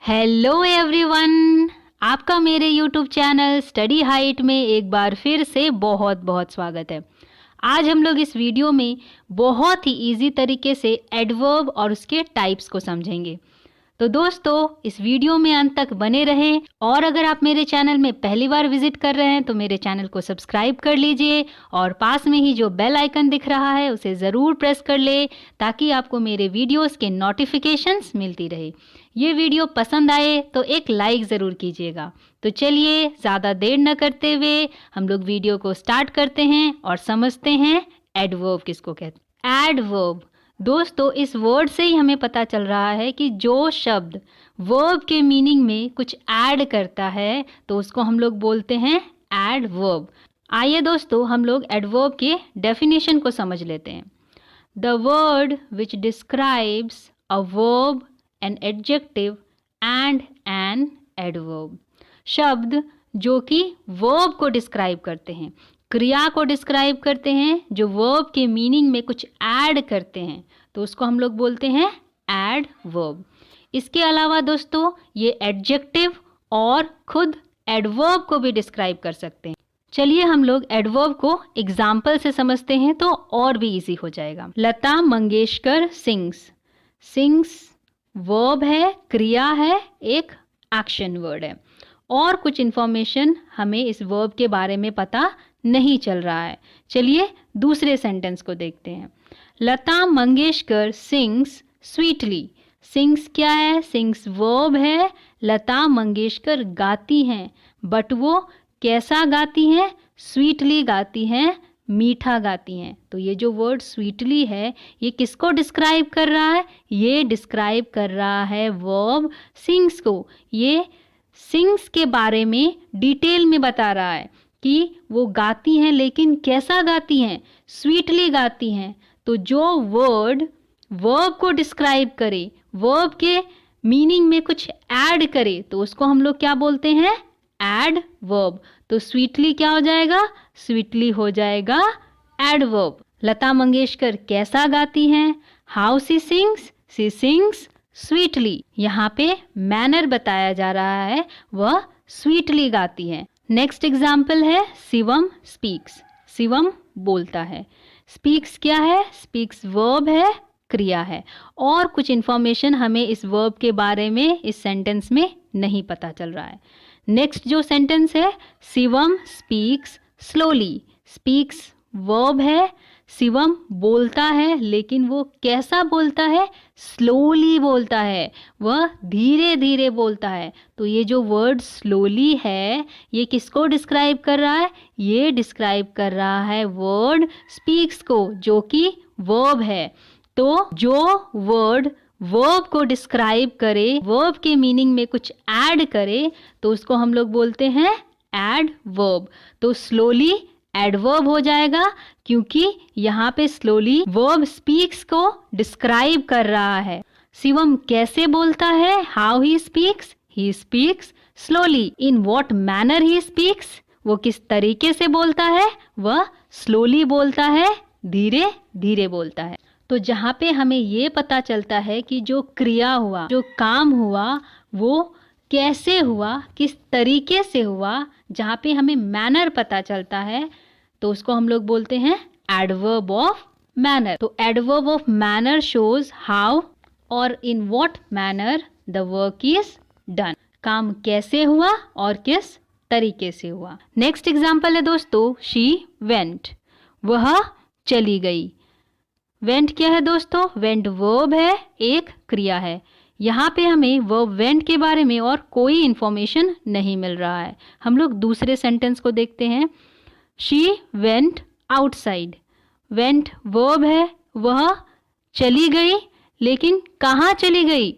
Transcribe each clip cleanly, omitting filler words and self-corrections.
Hello everyone, आपका मेरे YouTube channel study height में एक बार फिर से बहुत बहुत स्वागत है। आज हम लोग इस वीडियो में बहुत ही इजी तरीके से एडवर्ब और उसके टाइप्स को समझेंगे। तो दोस्तों, इस वीडियो में अंत तक बने रहें और अगर आप मेरे चैनल में पहली बार विजिट कर रहे हैं तो मेरे चैनल को सब्सक्राइब कर लीजिए और पास में ही जो बेल आइकन दिख रहा है उसे ज़रूर प्रेस कर ले ताकि आपको मेरे वीडियोस के नोटिफिकेशंस मिलती रहे। ये वीडियो पसंद आए तो एक लाइक ज़रूर कीजिएगा। तो चलिए ज़्यादा देर न करते हुए हम लोग वीडियो को स्टार्ट करते हैं और समझते हैं एडवर्ब किसको कहते हैं। एडवर्ब दोस्तों, इस वर्ड से ही हमें पता चल रहा है कि जो शब्द वर्ब के मीनिंग में कुछ ऐड करता है तो उसको हम लोग बोलते हैं एडवर्ब। आइए दोस्तों, हम लोग एडवर्ब के डेफिनेशन को समझ लेते हैं। The word which describes a verb, an adjective and an adverb. शब्द जो कि वर्ब को डिस्क्राइब करते हैं, क्रिया को डिस्क्राइब करते हैं, जो वर्ब के मीनिंग में कुछ ऐड करते हैं तो उसको हम लोग बोलते हैं एडवर्ब। इसके अलावा दोस्तों ये एडजेक्टिव और खुद एडवर्ब को भी डिस्क्राइब कर सकते हैं। चलिए हम लोग एडवर्ब को एग्जाम्पल से समझते हैं तो और भी इजी हो जाएगा। Lata Mangeshkar sings. Sings verb है, क्रिया है, एक एक्शन वर्ड है और कुछ इन्फॉर्मेशन हमें इस वर्ब के बारे में पता नहीं चल रहा है। चलिए दूसरे सेंटेंस को देखते हैं। Lata Mangeshkar sings sweetly. Sings क्या है? सिंग्स वर्ब है। लता मंगेशकर गाती हैं, बट वो कैसा गाती हैं? स्वीटली गाती हैं, मीठा गाती हैं। तो ये जो वर्ड स्वीटली है ये किसको डिस्क्राइब कर रहा है? ये डिस्क्राइब कर रहा है वर्ब सिंग्स को। ये सिंग्स के बारे में डिटेल में बता रहा है कि वो गाती हैं, लेकिन कैसा गाती हैं? स्वीटली गाती हैं। तो जो वर्ड वर्ब को डिस्क्राइब करे, वर्ब के मीनिंग में कुछ ऐड करे तो उसको हम लोग क्या बोलते हैं? एडवर्ब। तो स्वीटली क्या हो जाएगा? स्वीटली हो जाएगा एडवर्ब। लता मंगेशकर कैसा गाती हैं? How she sings? She sings sweetly. यहाँ पे मैनर बताया जा रहा है, वह स्वीटली गाती हैं। नेक्स्ट एग्जाम्पल है शिवम स्पीक्स। शिवम बोलता है। स्पीक्स क्या है? स्पीक्स वर्ब है, क्रिया है और कुछ इन्फॉर्मेशन हमें इस वर्ब के बारे में इस सेंटेंस में नहीं पता चल रहा है। नेक्स्ट जो सेंटेंस है, Shivam speaks slowly. Speaks verb है, शिवम बोलता है, लेकिन वो कैसा बोलता है? स्लोली बोलता है, वह धीरे धीरे बोलता है। तो ये जो वर्ड स्लोली है ये किसको डिस्क्राइब कर रहा है? ये डिस्क्राइब कर रहा है वर्ड स्पीक्स को, जो कि वर्ब है। तो जो वर्ड वर्ब को डिस्क्राइब करे, वर्ब के मीनिंग में कुछ ऐड करे तो उसको हम लोग बोलते हैं एडवर्ब। तो स्लोली एडवर्ब हो जाएगा क्योंकि यहाँ पे स्लोली वर्ब स्पीक्स को डिस्क्राइब कर रहा है। शिवम कैसे बोलता है? How he speaks? He speaks slowly. In what manner he speaks? वो किस तरीके से बोलता है? वह स्लोली बोलता है, धीरे धीरे बोलता है। तो जहाँ पे हमें ये पता चलता है कि जो क्रिया हुआ, जो काम हुआ, वो कैसे हुआ, किस तरीके से हुआ, जहाँ पे हमें मैनर पता चलता है तो उसको हम लोग बोलते हैं एडवर्ब ऑफ मैनर। तो adverb of manner shows how और in what manner the work is done. काम कैसे हुआ और किस तरीके से हुआ। नेक्स्ट एग्जाम्पल है दोस्तों, शी वेंट। वह चली गई। वेंट क्या है दोस्तों? वेंट वर्ब है, एक क्रिया है। यहाँ पे हमें वर्ब वेंट के बारे में और कोई इंफॉर्मेशन नहीं मिल रहा है। हम लोग दूसरे सेंटेंस को देखते हैं। She went outside. Went verb है, वह चली गई, लेकिन कहाँ चली गई?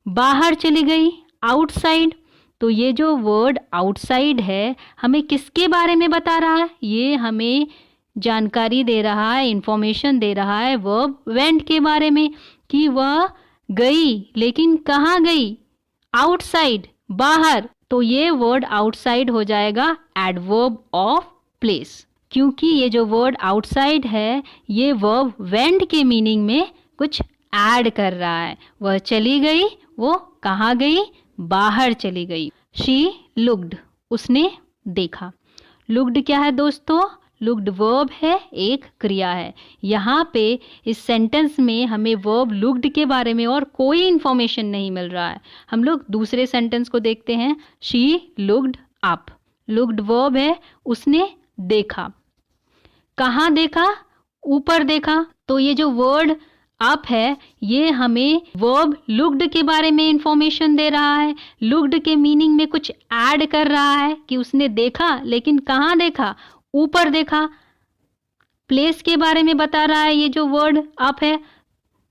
बाहर चली गई, आउटसाइड। तो ये जो वर्ड आउटसाइड है हमें किसके बारे में बता रहा है? ये हमें जानकारी दे रहा है, इंफॉर्मेशन दे रहा है वर्ब वेंट के बारे में कि वह गई, लेकिन कहाँ गई? आउटसाइड, बाहर। तो ये वर्ड आउटसाइड हो जाएगा एडवर्ब ऑफ प्लेस, क्योंकि ये जो वर्ड आउटसाइड है ये वर्ब वेंट के मीनिंग में कुछ ऐड कर रहा है। वह चली गई, वो कहाँ गई? बाहर चली गई। शी लुक्ड, उसने देखा। लुक्ड क्या है दोस्तों? लुक्ड वर्ब है, एक क्रिया है। यहाँ पे इस सेंटेंस में हमें वर्ब लुक्ड के बारे में और कोई इंफॉर्मेशन नहीं मिल रहा है। हम लोग दूसरे सेंटेंस को देखते हैं। She looked up, looked verb है, उसने देखा। कहाँ देखा? ऊपर देखा। तो ये जो वर्ड अप है ये हमें वर्ब लुक्ड के बारे में इंफॉर्मेशन दे रहा है। लुक्ड के मीनिंग में कुछ ऐड कर रहा है कि उसने देखा, लेकिन कहाँ देखा? ऊपर देखा। प्लेस के बारे में बता रहा है ये जो वर्ड अप है,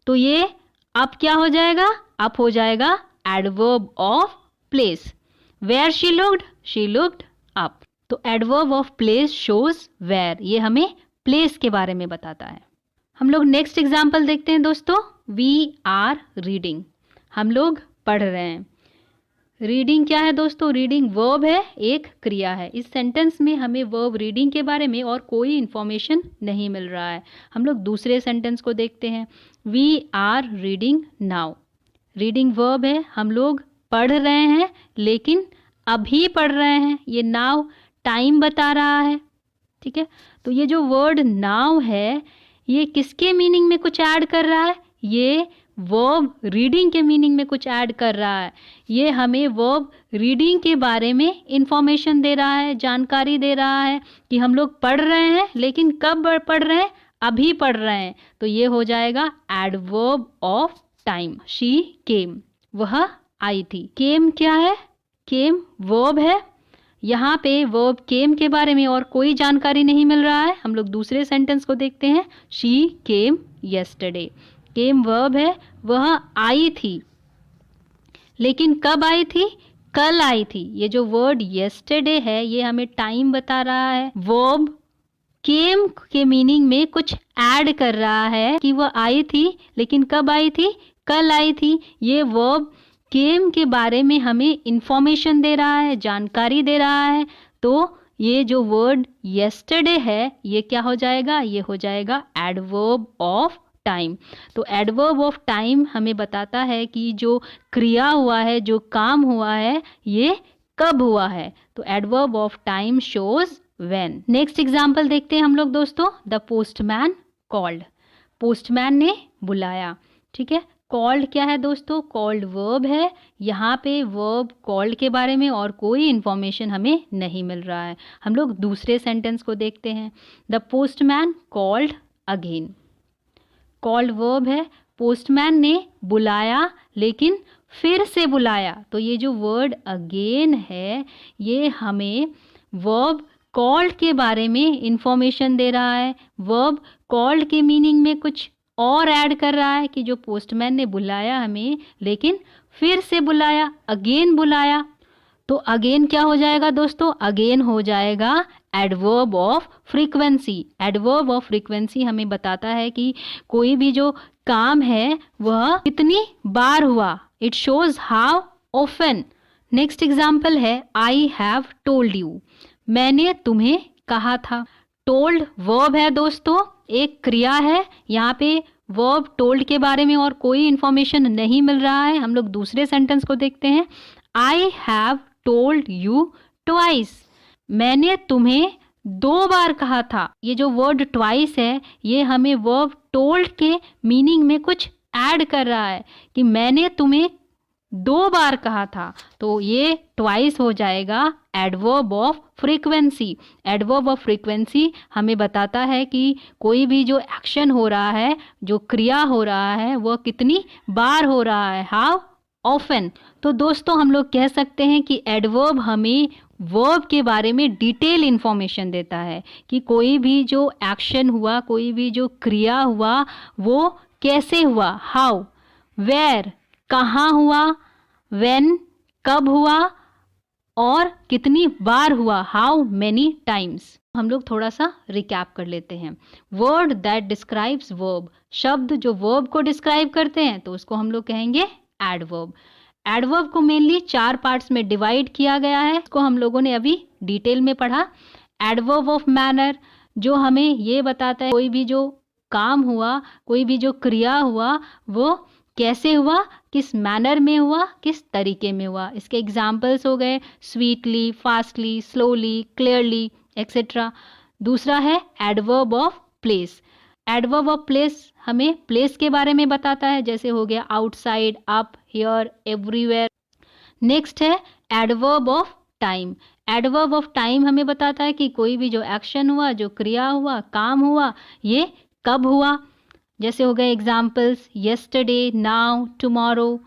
तो ये अप क्या हो जाएगा? अप हो जाएगा adverb of place. Where she looked up. तो adverb of place shows where, ये हमें प्लेस के बारे में बताता है। हम लोग नेक्स्ट एग्जाम्पल देखते हैं दोस्तों। वी आर रीडिंग, हम लोग पढ़ रहे हैं। रीडिंग क्या है दोस्तों? रीडिंग वर्ब है, एक क्रिया है। इस सेंटेंस में हमें वर्ब रीडिंग के बारे में और कोई इंफॉर्मेशन नहीं मिल रहा है। हम लोग दूसरे सेंटेंस को देखते हैं। We are reading now, reading verb है, हम लोग पढ़ रहे हैं, लेकिन अभी पढ़ रहे हैं। ये नाउ टाइम बता रहा है, ठीक है। तो ये जो वर्ड नाउ है ये किसके मीनिंग में कुछ ऐड कर रहा है? ये वर्ब रीडिंग के मीनिंग में कुछ ऐड कर रहा है। ये हमें वर्ब रीडिंग के बारे में इंफॉर्मेशन दे रहा है, जानकारी दे रहा है कि हम लोग पढ़ रहे हैं, लेकिन कब पढ़ रहे हैं? अभी पढ़ रहे हैं। तो ये हो जाएगा adverb of time. She came, वह आई थी। केम क्या है? केम वर्ब है। यहाँ पे वर्ब केम के बारे में और कोई जानकारी नहीं मिल रहा है। हम लोग दूसरे सेंटेंस को देखते हैं। She came yesterday, came verb है, वह आई थी, लेकिन कब आई थी? कल आई थी। ये जो वर्ड यस्टरडे है ये हमें टाइम बता रहा है। वर्ब केम के मीनिंग में कुछ ऐड कर रहा है कि वह आई थी, लेकिन कब आई थी? कल आई थी। ये वर्ब केम के बारे में हमें इंफॉर्मेशन दे रहा है, जानकारी दे रहा है। तो ये जो वर्ड यस्टरडे है ये क्या हो जाएगा? ये हो जाएगा एडवर्ब ऑफ टाइम। तो एडवर्ब ऑफ टाइम हमें बताता है कि जो क्रिया हुआ है, जो काम हुआ है, ये कब हुआ है। तो adverb of time shows when. Next example देखते हैं हम लोग दोस्तों। द पोस्टमैन कॉल्ड, पोस्टमैन ने बुलाया, ठीक है। कॉल्ड क्या है दोस्तों? कॉल्ड वर्ब है। यहाँ पे वर्ब कॉल्ड के बारे में और कोई इन्फॉर्मेशन हमें नहीं मिल रहा है। हम लोग दूसरे सेंटेंस को देखते हैं। The postman called again, called verb है, पोस्टमैन ने बुलाया, लेकिन फिर से बुलाया। तो ये जो वर्ड अगेन है ये हमें वर्ब कॉल्ड के बारे में इंफॉर्मेशन दे रहा है। वर्ब कॉल्ड के मीनिंग में कुछ और ऐड कर रहा है कि जो पोस्टमैन ने बुलाया हमें, लेकिन फिर से बुलाया, अगेन बुलाया। तो अगेन क्या हो जाएगा दोस्तों? अगेन हो जाएगा adverb of frequency. Adverb of frequency हमें बताता है कि कोई भी जो काम है वह कितनी बार हुआ। It shows how often. Next example है आई हैव टोल्ड यू, मैंने तुम्हें कहा था। टोल्ड वर्ब है दोस्तों, एक क्रिया है। यहाँ पे वर्ब टोल्ड के बारे में और कोई इंफॉर्मेशन नहीं मिल रहा है। हम लोग दूसरे सेंटेंस को देखते हैं। I have told you twice, मैंने तुम्हें 2 बार कहा था। ये जो वर्ड ट्वाइस है ये हमें वर्ब टोल्ड के मीनिंग में कुछ ऐड कर रहा है कि मैंने तुम्हें 2 बार कहा था। तो ये ट्वाइस हो जाएगा adverb of frequency. Adverb of frequency हमें बताता है कि कोई भी जो एक्शन हो रहा है, जो क्रिया हो रहा है, वह कितनी बार हो रहा है, हाउ ऑफन। तो दोस्तों हम लोग कह सकते हैं कि एडवर्ब हमें वर्ब के बारे में डिटेल इंफॉर्मेशन देता है कि कोई भी जो एक्शन हुआ, कोई भी जो क्रिया हुआ, वो कैसे हुआ, हाउ, वेयर कहाँ हुआ, व्हेन कब हुआ, और कितनी बार हुआ, हाउ मेनी टाइम्स। हम लोग थोड़ा सा रिकैप कर लेते हैं। वर्ड दैट डिस्क्राइब्स वर्ब, शब्द जो वर्ब को डिस्क्राइब करते हैं तो उसको हम लोग कहेंगे एडवर्ब। एडवर्ब को मेनली 4 पार्ट्स में डिवाइड किया गया है, इसको हम लोगों ने अभी डिटेल में पढ़ा। एडवर्ब ऑफ मैनर जो हमें ये बताता है कोई भी जो काम हुआ, कोई भी जो क्रिया हुआ, वो कैसे हुआ, किस मैनर में हुआ, किस तरीके में हुआ। इसके एग्जाम्पल्स हो गए sweetly, fastly, slowly, clearly etcetera. दूसरा है adverb of place. Adverb of place हमें प्लेस के बारे में बताता है, जैसे हो गया outside, up, here, everywhere. Next है adverb of time. Adverb of time हमें बताता है कि कोई भी जो एक्शन हुआ, जो क्रिया हुआ, काम हुआ, ये कब हुआ। जैसे हो गए examples yesterday, now, tomorrow.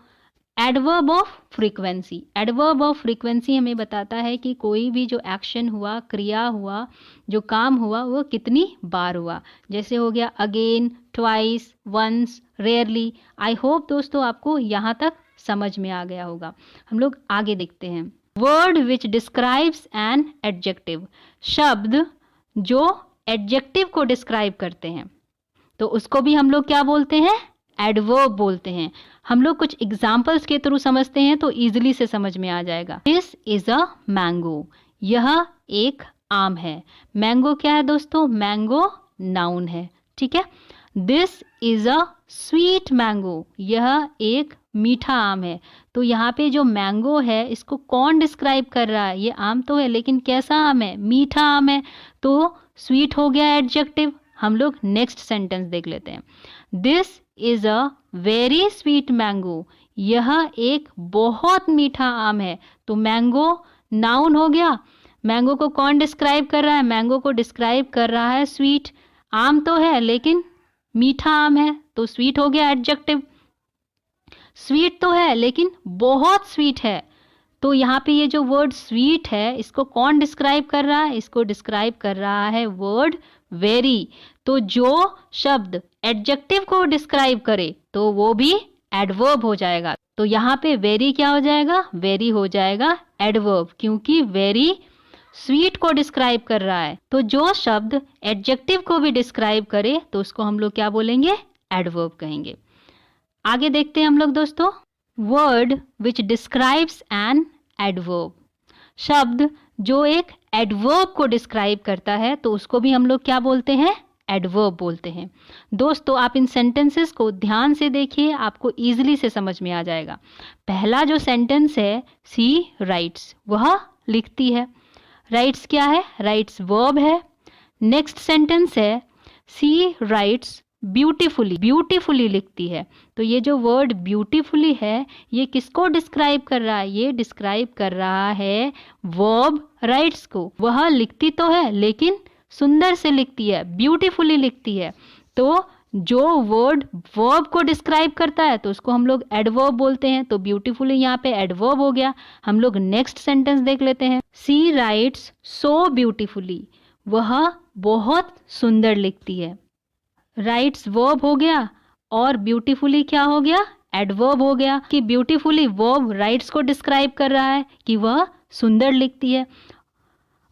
Adverb of frequency. Adverb of frequency हमें बताता है कि कोई भी जो एक्शन हुआ, क्रिया हुआ, जो काम हुआ, वो कितनी बार हुआ। जैसे हो गया again, twice, once, rarely. I hope दोस्तों आपको यहाँ तक समझ में आ गया होगा। हम लोग आगे देखते हैं। Word which describes an adjective. शब्द जो एडजेक्टिव को डिस्क्राइब करते हैं तो उसको भी हम लोग क्या बोलते हैं, एडवर्ब बोलते हैं। हम लोग कुछ एग्जाम्पल्स के थ्रू समझते हैं तो इजीली से समझ में आ जाएगा। This is a mango. यह एक आम है। मैंगो क्या है दोस्तों, मैंगो नाउन है, ठीक है। This is a sweet mango. यह एक मीठा आम है। तो यहाँ पे जो मैंगो है इसको कौन डिस्क्राइब कर रहा है, ये आम तो है लेकिन कैसा आम है, मीठा आम है। तो स्वीट हो गया एडजेक्टिव। हम लोग नेक्स्ट सेंटेंस देख लेते हैं। This is a very sweet mango. यह एक बहुत मीठा आम है। तो मैंगो नाउन हो गया। मैंगो को कौन डिस्क्राइब कर रहा है, मैंगो को डिस्क्राइब कर रहा है स्वीट। आम तो है लेकिन मीठा आम है तो स्वीट हो गया एडजेक्टिव। स्वीट तो है लेकिन बहुत स्वीट है। तो यहाँ पे ये जो वर्ड स्वीट है इसको कौन डिस्क्राइब कर रहा है, इसको डिस्क्राइब कर रहा है वर्ड वेरी। तो जो शब्द एडजेक्टिव को डिस्क्राइब करे तो वो भी एडवर्ब हो जाएगा। तो यहाँ पे वेरी क्या हो जाएगा, वेरी हो जाएगा एडवर्ब, क्योंकि वेरी स्वीट को डिस्क्राइब कर रहा है। तो जो शब्द एडजेक्टिव को भी डिस्क्राइब करे तो उसको हम लोग क्या बोलेंगे, एडवर्ब कहेंगे। आगे देखते हैं हम लोग दोस्तों। Word which describes an adverb. शब्द जो एक एडवर्ब को डिस्क्राइब करता है तो उसको भी हम लोग क्या बोलते हैं, एडवर्ब बोलते हैं। दोस्तों आप इन सेंटेंसेस को ध्यान से देखिए, आपको इजीली से समझ में आ जाएगा। पहला जो सेंटेंस है सी राइट्स, वह लिखती है। राइट्स क्या है, राइट्स वर्ब है। नेक्स्ट सेंटेंस है सी राइट्स ब्यूटीफुली, ब्यूटीफुली लिखती है। तो ये जो वर्ड ब्यूटीफुली है ये किसको डिस्क्राइब कर रहा है, ये डिस्क्राइब कर रहा है वर्ब राइट्स को। वह लिखती तो है लेकिन सुंदर से लिखती है, ब्यूटीफुली लिखती है। तो जो वर्ड वर्ब को डिस्क्राइब करता है तो उसको हम लोग एडवर्ब बोलते हैं। तो ब्यूटीफुली यहाँ पे एडवर्ब हो गया। हम लोग नेक्स्ट सेंटेंस देख लेते हैं। सी राइट्स सो ब्यूटीफुली। वह बहुत सुंदर लिखती है। राइट्स वर्ब हो गया और ब्यूटीफुली क्या हो गया, एडवर्ब हो गया। कि ब्यूटीफुली वर्ब राइट्स को डिस्क्राइब कर रहा है कि वह सुंदर लिखती है।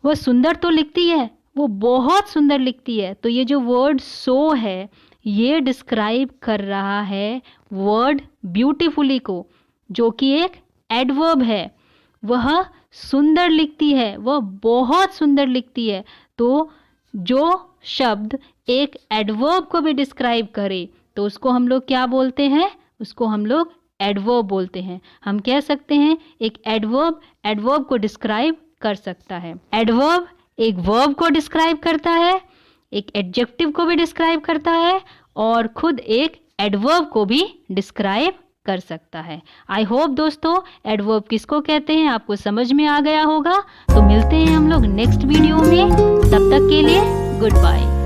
वह सुंदर तो लिखती है, वो बहुत सुंदर लिखती है। तो ये जो वर्ड सो है ये डिस्क्राइब कर रहा है वर्ड ब्यूटीफुली को, जो कि एक एडवर्ब है। वह सुंदर लिखती है, वह बहुत सुंदर लिखती है। तो जो शब्द एक एडवर्ब को भी डिस्क्राइब करे तो उसको हम लोग क्या बोलते हैं, उसको हम लोग एडवर्ब बोलते हैं। हम कह सकते हैं एक एडवर्ब एडवर्ब को डिस्क्राइब कर सकता है। एडवर्ब एक वर्ब को डिस्क्राइब करता है, एक एडजेक्टिव को भी डिस्क्राइब करता है और खुद एक एडवर्ब को भी डिस्क्राइब कर सकता है। आई होप दोस्तों एडवर्ब किसको कहते हैं आपको समझ में आ गया होगा। तो मिलते हैं हम लोग नेक्स्ट वीडियो में, तब तक के लिए गुड बाय।